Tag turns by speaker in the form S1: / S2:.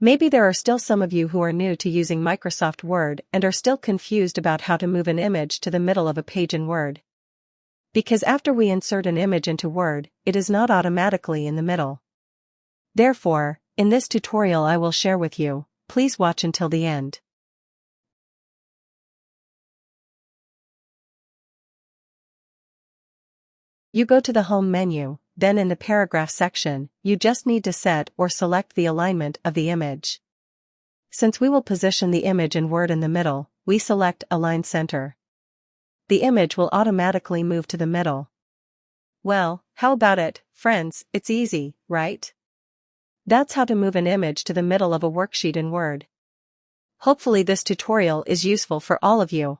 S1: Maybe there are still some of you who are new to using Microsoft Word and are still confused about how to move an image to the middle of a page in Word. Because after we insert an image into Word, it is not automatically in the middle. Therefore, in this tutorial I will share with you. Please watch until the end. You go to the Home menu, then in the Paragraph section, you just need to set or select the alignment of the image. Since we will position the image in Word in the middle, we select Align Center. The image will automatically move to the middle. Well, how about it, friends? It's easy, right? That's how to move an image to the middle of a worksheet in Word. Hopefully this tutorial is useful for all of you.